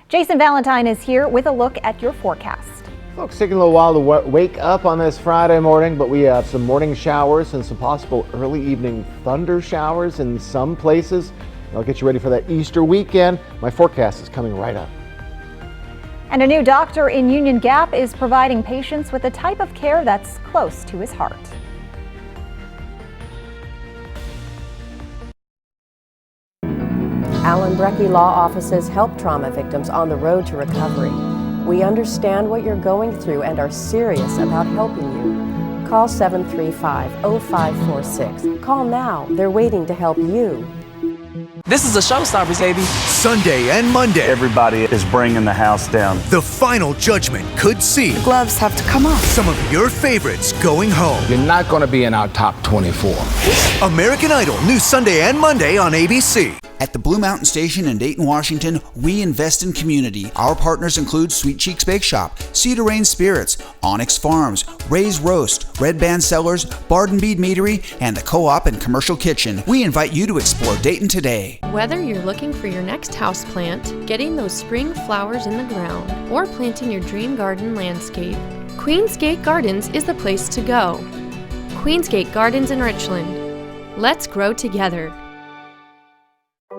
Jason Valentine is here with a look at your forecast. Folks, taking a little while to wake up on this Friday morning, but we have some morning showers and some possible early evening thunder showers in some places. I'll get you ready for that Easter weekend. My forecast is coming right up. And a new doctor in Union Gap is providing patients with a type of care that's close to his heart. Allen Brecky Law Offices help trauma victims on the road to recovery. We understand what you're going through and are serious about helping you. Call 735-0546. Call now. They're waiting to help you. This is a showstoppers, baby. Sunday and Monday. Everybody is bringing the house down. The final judgment could see The gloves have to come off. some of your favorites going home. You're not going to be in our top 24. American Idol, new Sunday and Monday on ABC. At the Blue Mountain Station in Dayton, Washington, we invest in community. Our partners include Sweet Cheeks Bake Shop, Cedar Rain Spirits, Onyx Farms, Ray's Roast, Red Band Cellars, Barden Bead Meadery, and the Co-op and Commercial Kitchen. We invite you to explore Dayton today. Whether you're looking for your next houseplant, getting those spring flowers in the ground, or planting your dream garden landscape, Queensgate Gardens is the place to go. Queensgate Gardens in Richland. Let's grow together.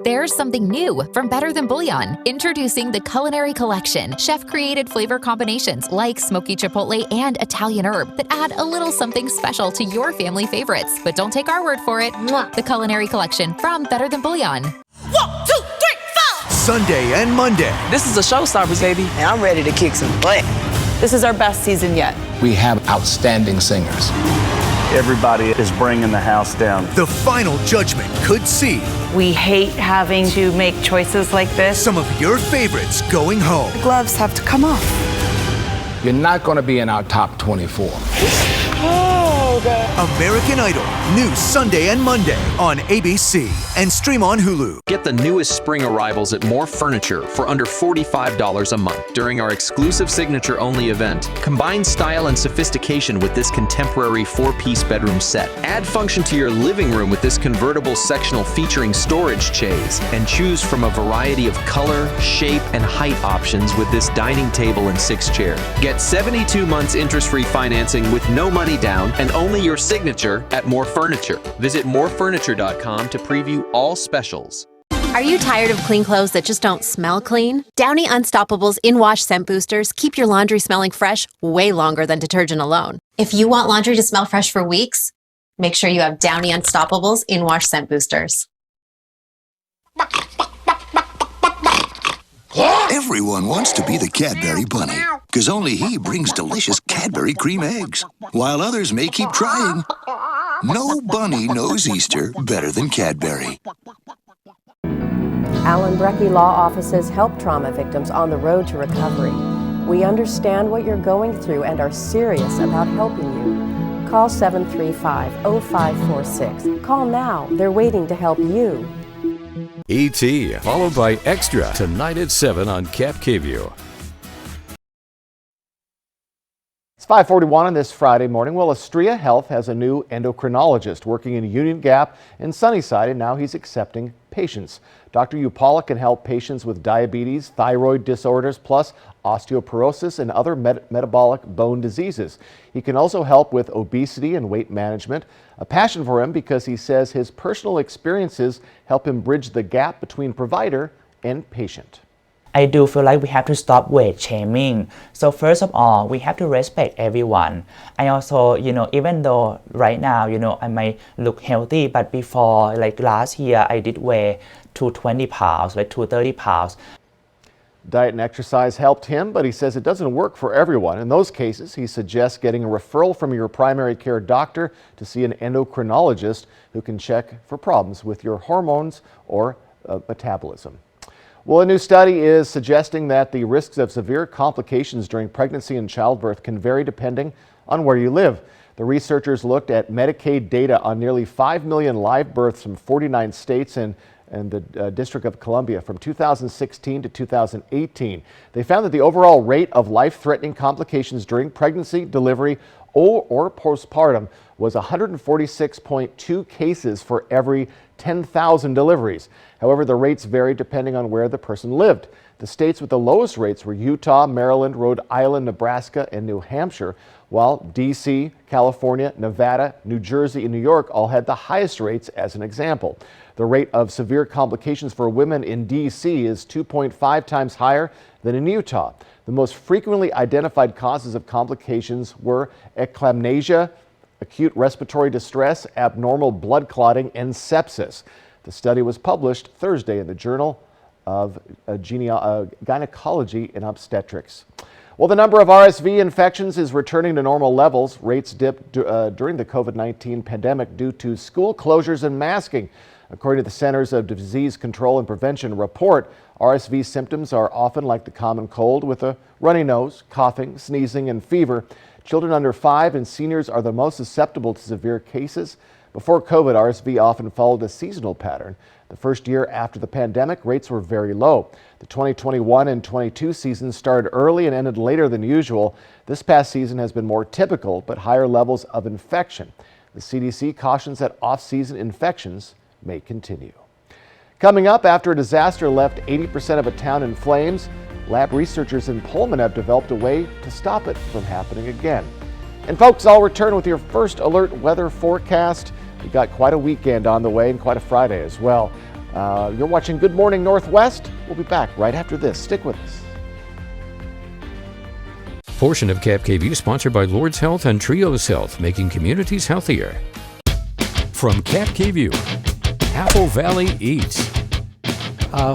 There's something new from Better Than Bouillon. Introducing the Culinary Collection. Chef-created flavor combinations like smoky chipotle and Italian herb that add a little something special to your family favorites. But don't take our word for it. The Culinary Collection from Better Than Bouillon. 1, 2, 3, 4. Sunday and Monday. This is a showstoppers, baby. And I'm ready to kick some butt. This is our best season yet. We have outstanding singers. Everybody is bringing the house down. The final judgment could see We hate having to make choices like this. some of your favorites going home. The gloves have to come off. You're not going to be in our top 24. American Idol, new Sunday and Monday on ABC and stream on Hulu. Get the newest spring arrivals at More Furniture for under $45 a month during our exclusive signature only event. Combine style and sophistication with this contemporary 4-piece bedroom set. Add function to your living room with this convertible sectional featuring storage chaise, and choose from a variety of color, shape, and height options with this dining table and 6 chairs. Get 72 months interest-free financing with no money down and only your signature at More Furniture. Visit morefurniture.com to preview all specials. Are you tired of clean clothes that just don't smell clean? Downy Unstoppable's In-Wash Scent Boosters keep your laundry smelling fresh way longer than detergent alone. If you want laundry to smell fresh for weeks, make sure you have Downy Unstoppable's In-Wash Scent Boosters. Everyone wants to be the Cadbury Bunny, because only he brings delicious Cadbury cream eggs, while others may keep trying. No bunny knows Easter better than Cadbury. Alan Brecky Law Offices help trauma victims on the road to recovery. We understand what you're going through and are serious about helping you. Call 735-0546. Call now. They're waiting to help you. E.T. followed by Extra tonight at 7 on KFKView. It's 5:41 on this Friday morning. Well, Astria Health has a new endocrinologist working in Union Gap and Sunnyside, and now he's accepting patients. Dr. Upala can help patients with diabetes, thyroid disorders, plus osteoporosis and other metabolic bone diseases. He can also help with obesity and weight management, a passion for him because he says his personal experiences help him bridge the gap between provider and patient. I do feel like we have to stop weight shaming. So first of all, we have to respect everyone. I also, even though right now, I might look healthy, but before, like last year, I did weigh 220 pounds, like 230 pounds. Diet and exercise helped him, but he says it doesn't work for everyone. In those cases, he suggests getting a referral from your primary care doctor to see an endocrinologist who can check for problems with your hormones or metabolism. Well, a new study is suggesting that the risks of severe complications during pregnancy and childbirth can vary depending on where you live. The researchers looked at Medicaid data on nearly 5 million live births from 49 states and the District of Columbia from 2016 to 2018. They found that the overall rate of life-threatening complications during pregnancy, delivery, or postpartum was 146.2 cases for every 10,000 deliveries. However, the rates varied depending on where the person lived. The states with the lowest rates were Utah, Maryland, Rhode Island, Nebraska, and New Hampshire, while D.C., California, Nevada, New Jersey, and New York all had the highest rates as an example. The rate of severe complications for women in D.C. is 2.5 times higher than in Utah. The most frequently identified causes of complications were eclampsia, acute respiratory distress, abnormal blood clotting, and sepsis. The study was published Thursday in the Journal of Gynecology and Obstetrics. Well, the number of RSV infections is returning to normal levels. Rates dipped during the COVID-19 pandemic due to school closures and masking. According to the Centers of Disease Control and Prevention report, RSV symptoms are often like the common cold with a runny nose, coughing, sneezing, and fever. Children under 5 and seniors are the most susceptible to severe cases. Before COVID, RSV often followed a seasonal pattern. The first year after the pandemic, rates were very low. The 2021 and 22 seasons started early and ended later than usual. This past season has been more typical, but higher levels of infection. The CDC cautions that off-season infections may continue. Coming up, after a disaster left 80% of a town in flames, lab researchers in Pullman have developed a way to stop it from happening again. And folks, I'll return with your first alert weather forecast. We got quite a weekend on the way and quite a Friday as well. You're watching Good Morning Northwest. We'll be back right after this. Stick with us. Portion of KFKV sponsored by Lord's Health and Trios Health, making communities healthier. From KFKV, Apple Valley Eats.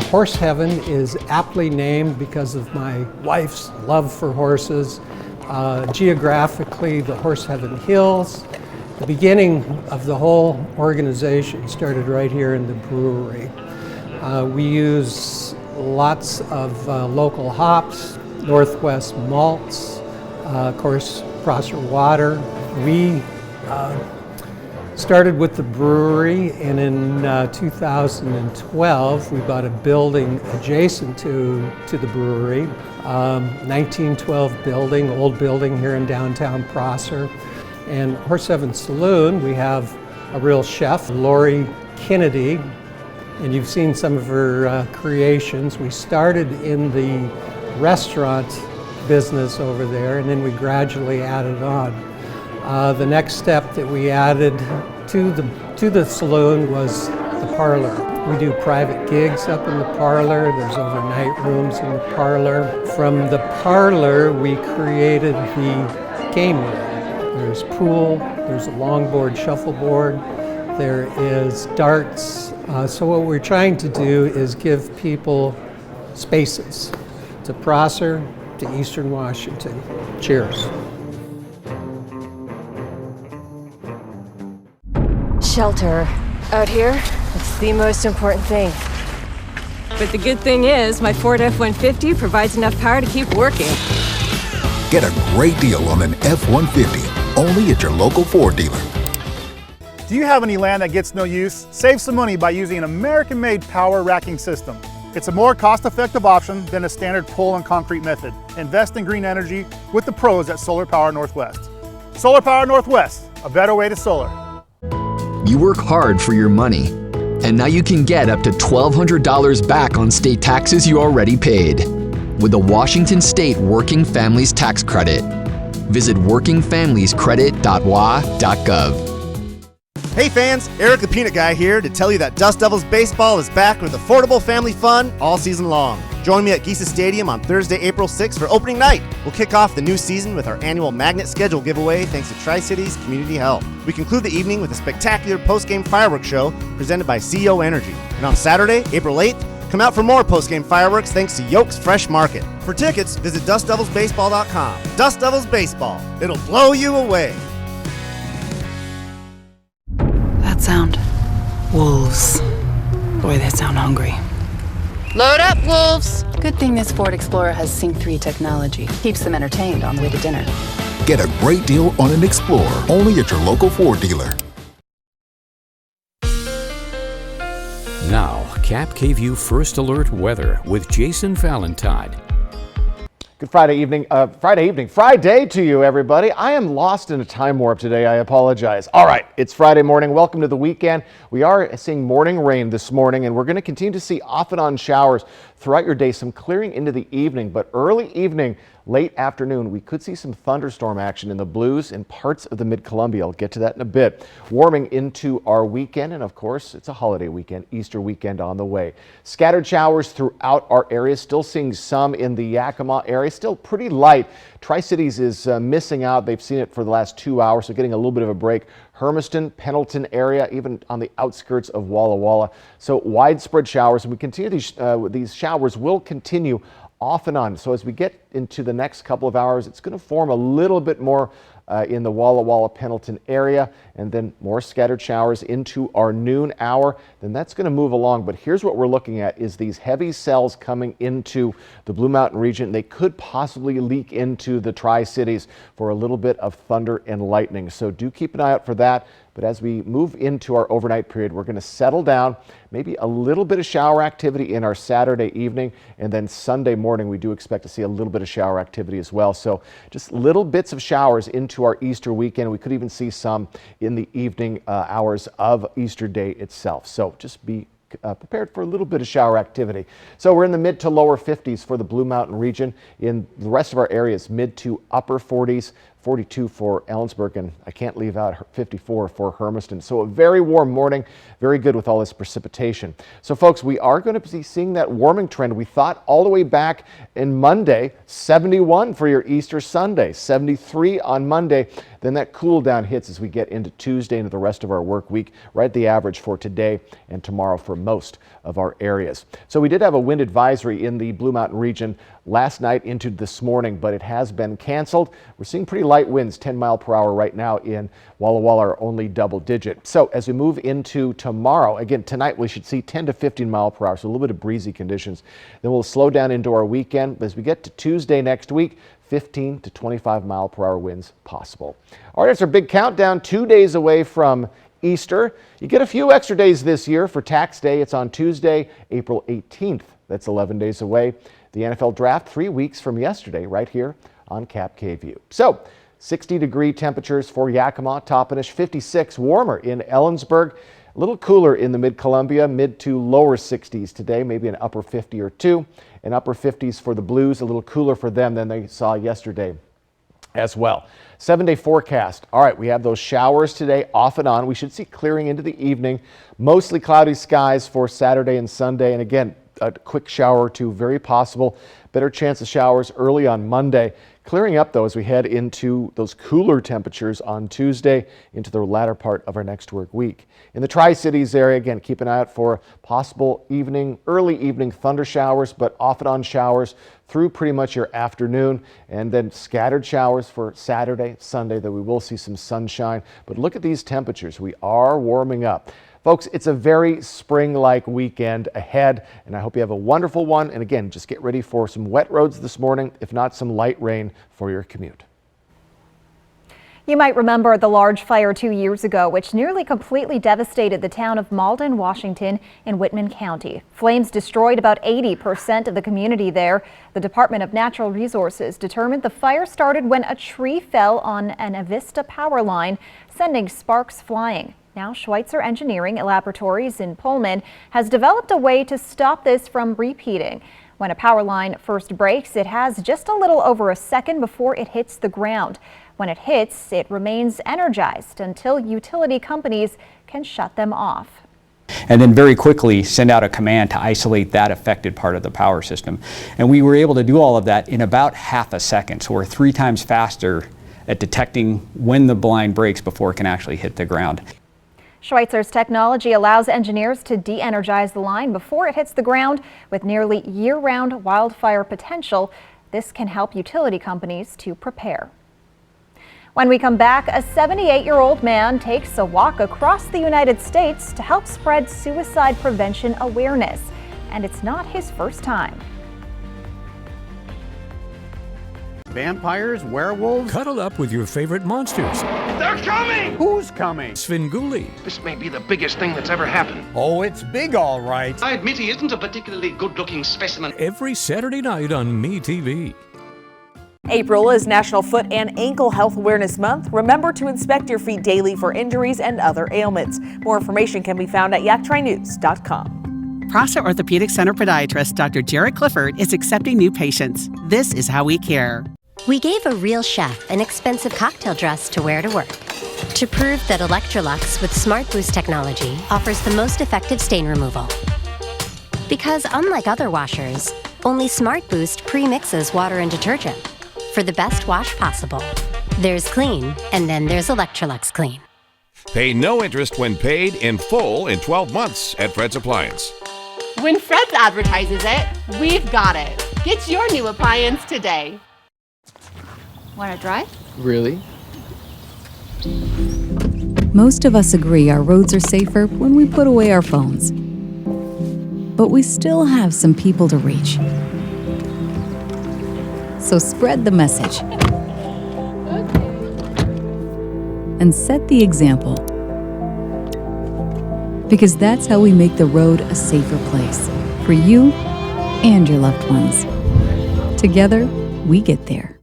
Horse Heaven is aptly named because of my wife's love for horses. Geographically, the Horse Heaven Hills. The beginning of the whole organization started right here in the brewery. We use lots of local hops, Northwest malts, of course, Prosser water. We started with the brewery, and in 2012 we bought a building adjacent to the brewery, 1912 building, old building here in downtown Prosser. And Horse Heaven Saloon, we have a real chef, Lori Kennedy, and you've seen some of her creations. We started in the restaurant business over there, and then we gradually added on. The next step that we added to the saloon was the parlor. We do private gigs up in the parlor. There's overnight rooms in the parlor. From the parlor, we created the game room. There's pool, there's a longboard shuffleboard, there is darts. So what we're trying to do is give people spaces to Prosser, to Eastern Washington. Cheers. Shelter. Out here, it's the most important thing. But the good thing is, my Ford F-150 provides enough power to keep working. Get a great deal on an F-150, only at your local Ford dealer. Do you have any land that gets no use? Save some money by using an American-made power racking system. It's a more cost-effective option than a standard pole and concrete method. Invest in green energy with the pros at Solar Power Northwest. Solar Power Northwest, a better way to solar. You work hard for your money, and now you can get up to $1,200 back on state taxes you already paid with the Washington State Working Families Tax Credit. Visit workingfamiliescredit.wa.gov. Hey fans, Eric the Peanut Guy here to tell you that Dust Devils Baseball is back with affordable family fun all season long. Join me at Geisa Stadium on Thursday, April 6th for opening night. We'll kick off the new season with our annual Magnet Schedule giveaway thanks to Tri-Cities Community Help. We conclude the evening with a spectacular post-game fireworks show presented by CEO Energy. And on Saturday, April 8th, come out for more post-game fireworks thanks to Yoke's Fresh Market. For tickets, visit DustDevilsBaseball.com. Dust Devils Baseball. It'll blow you away. That sound. Wolves. Boy, they sound hungry. Load up, wolves! Good thing this Ford Explorer has Sync 3 technology. Keeps them entertained on the way to dinner. Get a great deal on an Explorer, only at your local Ford dealer. Now, Cap gave you First Alert weather with Jason Valentine. Good Friday to you, everybody. I am lost in a time warp today. I apologize. All right, it's Friday morning. Welcome to the weekend. We are seeing morning rain this morning, and we're going to continue to see off and on showers throughout your day, some clearing into the evening, but early evening, late afternoon, we could see some thunderstorm action in the Blues and parts of the Mid-Columbia. I'll get to that in a bit. Warming into our weekend, and of course, it's a holiday weekend, Easter weekend on the way. Scattered showers throughout our area, still seeing some in the Yakima area, still pretty light. Tri-Cities is missing out. They've seen it for the last 2 hours, so getting a little bit of a break. Hermiston, Pendleton area, even on the outskirts of Walla Walla. So widespread showers, and we continue these showers will continue off and on. So as we get into the next couple of hours, it's going to form a little bit more in the Walla Walla Pendleton area, and then more scattered showers into our noon hour. Then that's going to move along. But here's what we're looking at is these heavy cells coming into the Blue Mountain region. They could possibly leak into the Tri-Cities for a little bit of thunder and lightning. So do keep an eye out for that. But as we move into our overnight period, we're going to settle down, maybe a little bit of shower activity in our Saturday evening, and then Sunday morning we do expect to see a little bit of shower activity as well. So just little bits of showers into our Easter weekend. We could even see some in the evening hours of Easter Day itself. So just be prepared for a little bit of shower activity. So we're in the mid to lower 50s for the Blue Mountain region. In the rest of our areas, mid to upper 40s 42 for Ellensburg, and I can't leave out 54 for Hermiston. So a very warm morning, very good with all this precipitation. So folks, we are going to be seeing that warming trend we thought all the way back in Monday. 71 for your Easter Sunday, 73 on Monday. Then that cool down hits as we get into Tuesday into the rest of our work week, right at the average for today and tomorrow for most of our areas. So we did have a wind advisory in the Blue Mountain region last night into this morning, but it has been canceled. We're seeing pretty light winds, 10 mile per hour right now in Walla Walla, are only double digit. So as we move into tomorrow, again, tonight we should see 10 to 15 mile per hour, so a little bit of breezy conditions. Then we'll slow down into our weekend. But as we get to Tuesday next week, 15 to 25 mile per hour winds possible. All right, it's our big countdown, 2 days away from Easter. You get a few extra days this year for Tax Day. It's on Tuesday, April 18th. That's 11 days away. The NFL Draft 3 weeks from yesterday right here on Cap KVU. So 60-degree temperatures for Yakima, Toppenish, 56 warmer in Ellensburg. A little cooler in the mid-Columbia, mid to lower 60s today, maybe an upper 50 or 2. And upper 50s for the Blues, a little cooler for them than they saw yesterday as well. 7-day forecast. All right, we have those showers today off and on. We should see clearing into the evening. Mostly cloudy skies for Saturday and Sunday. And again, a quick shower or two, very possible. Better chance of showers early on Monday. Clearing up, though, as we head into those cooler temperatures on Tuesday into the latter part of our next work week. In the Tri-Cities area, again, keep an eye out for possible early evening thunder showers, but off and on showers through pretty much your afternoon, and then scattered showers for Saturday, Sunday, that we will see some sunshine. But look at these temperatures. We are warming up. Folks, it's a very spring-like weekend ahead, and I hope you have a wonderful one. And again, just get ready for some wet roads this morning, if not some light rain for your commute. You might remember the large fire 2 years ago, which nearly completely devastated the town of Malden, Washington in Whitman County. Flames destroyed about 80% of the community there. The Department of Natural Resources determined the fire started when a tree fell on an Avista power line, sending sparks flying. Now, Schweitzer Engineering Laboratories in Pullman has developed a way to stop this from repeating. When a power line first breaks, it has just a little over a second before it hits the ground. When it hits, it remains energized until utility companies can shut them off. And then very quickly send out a command to isolate that affected part of the power system. And we were able to do all of that in about half a second. So we're 3 times faster at detecting when the line breaks before it can actually hit the ground. Schweitzer's technology allows engineers to de-energize the line before it hits the ground. With nearly year-round wildfire potential, this can help utility companies to prepare. When we come back, a 78-year-old man takes a walk across the United States to help spread suicide prevention awareness. And it's not his first time. Vampires, werewolves. Cuddle up with your favorite monsters. They're coming! Who's coming? Svengoolie. This may be the biggest thing that's ever happened. Oh, it's big, all right. I admit he isn't a particularly good-looking specimen. Every Saturday night on MeTV. April is National Foot and Ankle Health Awareness Month. Remember to inspect your feet daily for injuries and other ailments. More information can be found at yaktrinews.com. Prosser Orthopedic Center podiatrist Dr. Jared Clifford is accepting new patients. This is how we care. We gave a real chef an expensive cocktail dress to wear to work to prove that Electrolux with Smart Boost technology offers the most effective stain removal. Because unlike other washers, only Smart Boost pre-mixes water and detergent for the best wash possible. There's clean, and then there's Electrolux Clean. Pay no interest when paid in full in 12 months at Fred's Appliance. When Fred's advertises it, we've got it. Get your new appliance today. Want to drive? Really? Most of us agree our roads are safer when we put away our phones. But we still have some people to reach. So spread the message. And set the example. Because that's how we make the road a safer place for you and your loved ones. Together, we get there.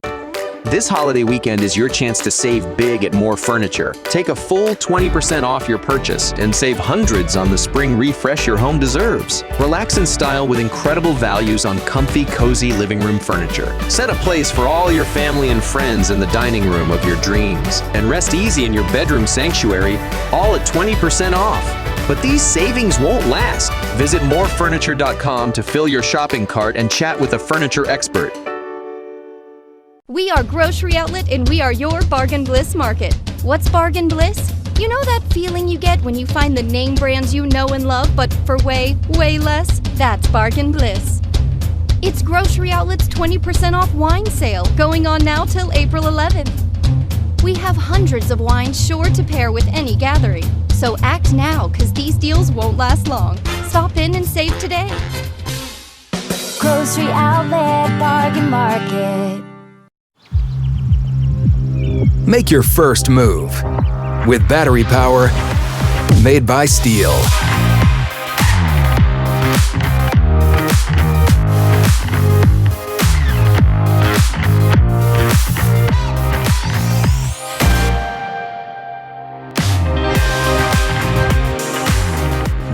This holiday weekend is your chance to save big at More Furniture. Take a full 20% off your purchase and save hundreds on the spring refresh your home deserves. Relax in style with incredible values on comfy, cozy living room furniture. Set a place for all your family and friends in the dining room of your dreams. And rest easy in your bedroom sanctuary, all at 20% off. But these savings won't last. Visit morefurniture.com to fill your shopping cart and chat with a furniture expert. We are Grocery Outlet and we are your Bargain Bliss Market. What's Bargain Bliss? You know that feeling you get when you find the name brands you know and love, but for way, way less? That's Bargain Bliss. It's Grocery Outlet's 20% off wine sale, going on now till April 11th. We have hundreds of wines sure to pair with any gathering. So act now, because these deals won't last long. Stop in and save today. Grocery Outlet Bargain Market. Make your first move with battery power made by Steel.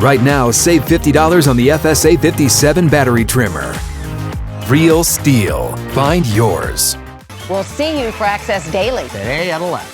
Right now, save $50 on the FSA 57 battery trimmer. Real Steel. Find yours. We'll see you for Access Daily today at 11.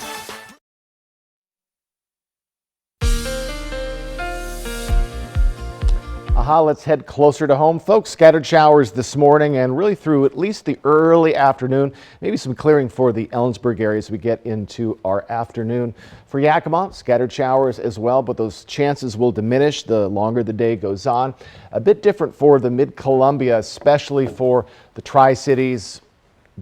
Let's head closer to home. Folks, scattered showers this morning and really through at least the early afternoon. Maybe some clearing for the Ellensburg area as we get into our afternoon. For Yakima, scattered showers as well, but those chances will diminish the longer the day goes on. A bit different for the Mid-Columbia, especially for the Tri-Cities,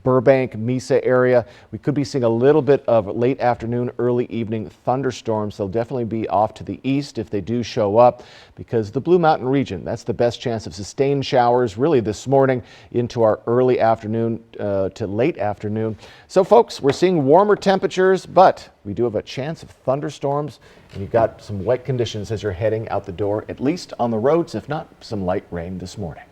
Burbank, Mesa area. We could be seeing a little bit of late afternoon, early evening thunderstorms. They'll definitely be off to the east if they do show up, because the Blue Mountain region, that's the best chance of sustained showers really this morning into our early afternoon to late afternoon. So folks, we're seeing warmer temperatures, but we do have a chance of thunderstorms, and you've got some wet conditions as you're heading out the door, at least on the roads, if not some light rain this morning.